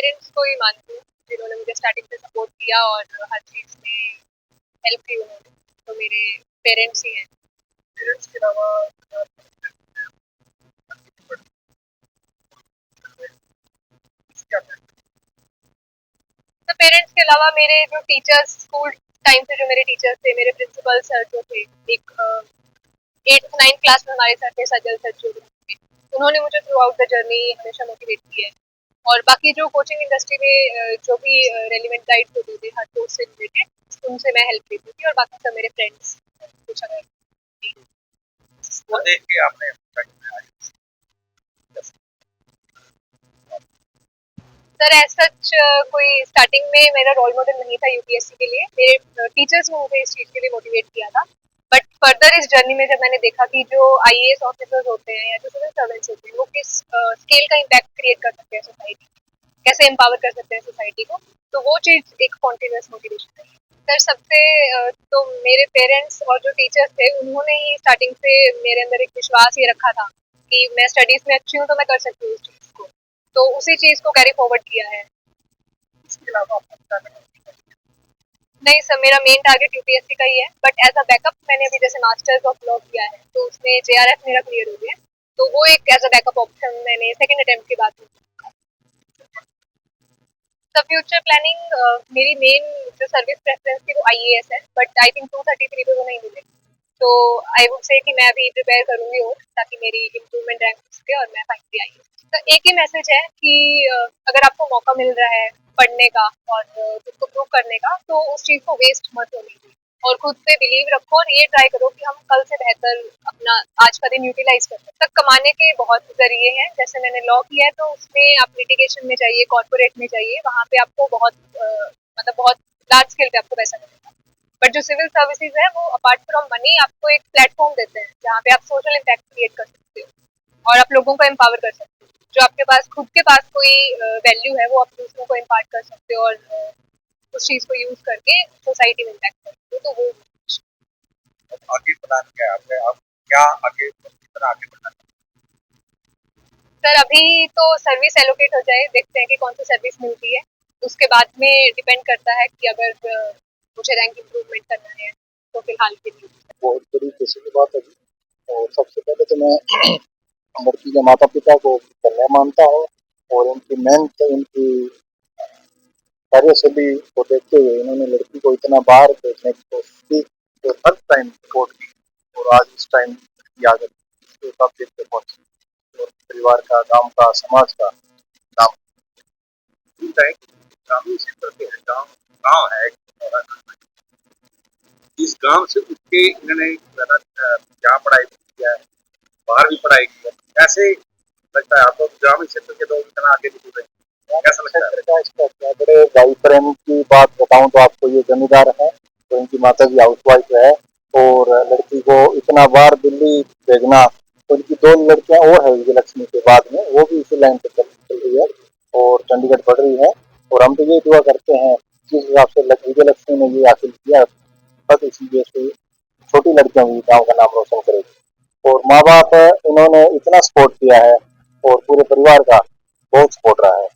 Parents को ही मानती हूँ, जिन्होंने मुझे स्टार्टिंग से सपोर्ट किया और हर चीज़ में हेल्प की उन्होंने, तो मेरे पेरेंट्स ही हैं। पेरेंट्स के अलावा तो पेरेंट्स के अलावा मेरे जो टीचर्स स्कूल टाइम से जो मेरे टीचर्स थे, मेरे प्रिंसिपल सर जो थे, एक 8th 9th क्लास में हमारे साथ थे सजल सर जो थे, उन्होंने मुझे थ्रू आउट द जर्नी हमेशा मोटिवेट किया है। और बाकी जो कोचिंग इंडस्ट्री में जो भी रेलिवेंट गाइड्स होते थे हर कोर्स से रिलेटेड, उनसे मैं हेल्प लेती थी और बाकी सब मेरे फ्रेंड्स कुछ अगर वो देख के आपने सर एज सच कोई स्टार्टिंग में मेरा रोल मॉडल नहीं था यूपीएससी के लिए, मेरे टीचर्स ने मुझे इस चीज़ के लिए मोटिवेट किया था। बट फर्दर इस जर्नी में जब मैंने देखा कि जो आईएएस ऑफिसर्स होते हैं या जो सिविल सर्वेंट्स होते हैं वो किस स्केल का इम्पैक्ट क्रिएट कर सकते हैं सोसाइटी, कैसे एम्पावर कर सकते हैं सोसाइटी को, तो वो चीज़ एक कॉन्टिन्यूस मोटिवेशन है। सर सबसे तो मेरे पेरेंट्स और जो टीचर्स थे उन्होंने ही स्टार्टिंग से मेरे अंदर एक विश्वास ये रखा था कि मैं स्टडीज में अच्छी हूँ तो मैं कर सकती हूँ उस चीज़ को, तो उसी चीज़ को कैरी फॉरवर्ड किया है। इसके अलावा नहीं सर, मेरा मेन टारगेट यूपीएससी का ही है, बट एज अ बैकअप मैंने अभी जैसे मास्टर्स ऑफ लॉ किया है तो उसमें जेआरएफ मेरा क्लियर हो गया, तो वो एक एज अ बैकअप ऑप्शन मैंने सेकंड अटेम्प्ट के बाद द फ्यूचर प्लानिंग मेरी मेन जो सर्विस प्रेफरेंस थी वो आईएएस है, बट आई थिंक 233 पे वो नहीं मिले, तो आई वुड से कि मैं अभी प्रिपेयर करूंगी और ताकि मेरी इम्प्रूवमेंट रैंक हो सके और मैं फाइनली आई। तो एक ही मैसेज है कि अगर आपको मौका मिल रहा है पढ़ने का और खुद को प्रूव करने का, तो उस चीज़ को वेस्ट मत होने दो और खुद पे बिलीव रखो और ये ट्राई करो कि हम कल से बेहतर अपना आज का दिन यूटिलाइज कर सकते। तक कमाने के बहुत जरिए हैं, जैसे मैंने लॉ किया है तो उसमें आप लिटिगेशन में जाइए, कॉर्पोरेट में जाइए, वहाँ पे आपको बहुत मतलब बहुत लार्ज स्केल पे आपको पैसा मिलेगा। बट जो सिविल सर्विसेज है वो अपार्ट फ्रॉम मनी आपको एक प्लेटफॉर्म देते हैं जहाँ पे आप सोशल इम्पैक्ट क्रिएट कर सकते हो और आप लोगों को एम्पावर कर सकते हो। जो आपके पास खुद के पास कोई वैल्यू है वो आप दूसरों को इम्पार्ट कर सकते हो और उस चीज़ को यूज करके सोसाइटी में इम्पैक्ट करते हो, तो वो आगे प्लान क्या है आपका? आप क्या आगे कितना आगे बढ़ना सर अभी तो सर्विस एलोकेट हो जाए, देखते हैं कि कौन सी सर्विस मिलती है, उसके बाद में डिपेंड करता है कि अगर मुझे रैंक इम्प्रूवमेंट करना है तो फिलहाल के लिए। बहुत बड़ी खुशी की बात है जी। और सबसे पहले तो मैं लड़की के माता पिता को धन्य मानता हूँ और इनकी मेहनत इनकी कार्यशैली को देखते हुए इन्होंने लड़की को इतना बाहर भेजने की कोशिश की और हर टाइम सपोर्ट की और आज इस टाइम लड़की आगे इसके काफी पे पहुंची और परिवार का, गांव का, समाज का नाम। मिलता है कि ग्रामीण क्षेत्र के गाँव गाँव है एक छोटा सा। इस गांव से उठ के इन्होंने जहाँ पढ़ाई किया है, बाहर भी पढ़ाई की है, कैसे लगता है आपको ग्रामीण क्षेत्र के लोग इतना आगे निकल रहे हैं? कैसा लगता है? क्षेत्र का इसका क्या बड़े भाई प्रेम की बात बताऊं तो आपको ये जमींदार है तो इनकी माता जी हाउस वाइफ है और लड़की को इतना बार दिल्ली भेजना, तो इनकी दो लड़कियां और है विजयलक्ष्मी के बाद में, वो भी इसी लाइन पे चल रही है और चंडीगढ़ पढ़ रही है। और हम तो ये दुआ करते हैं जिस हिसाब से विजयलक्ष्मी ने ये हासिल किया, बस इसी बेस पे छोटी लड़कियां भी गाँव का नाम रोशन करेगी। और माँ बाप इन्होंने इतना सपोर्ट किया है और पूरे परिवार का बहुत सपोर्ट रहा है।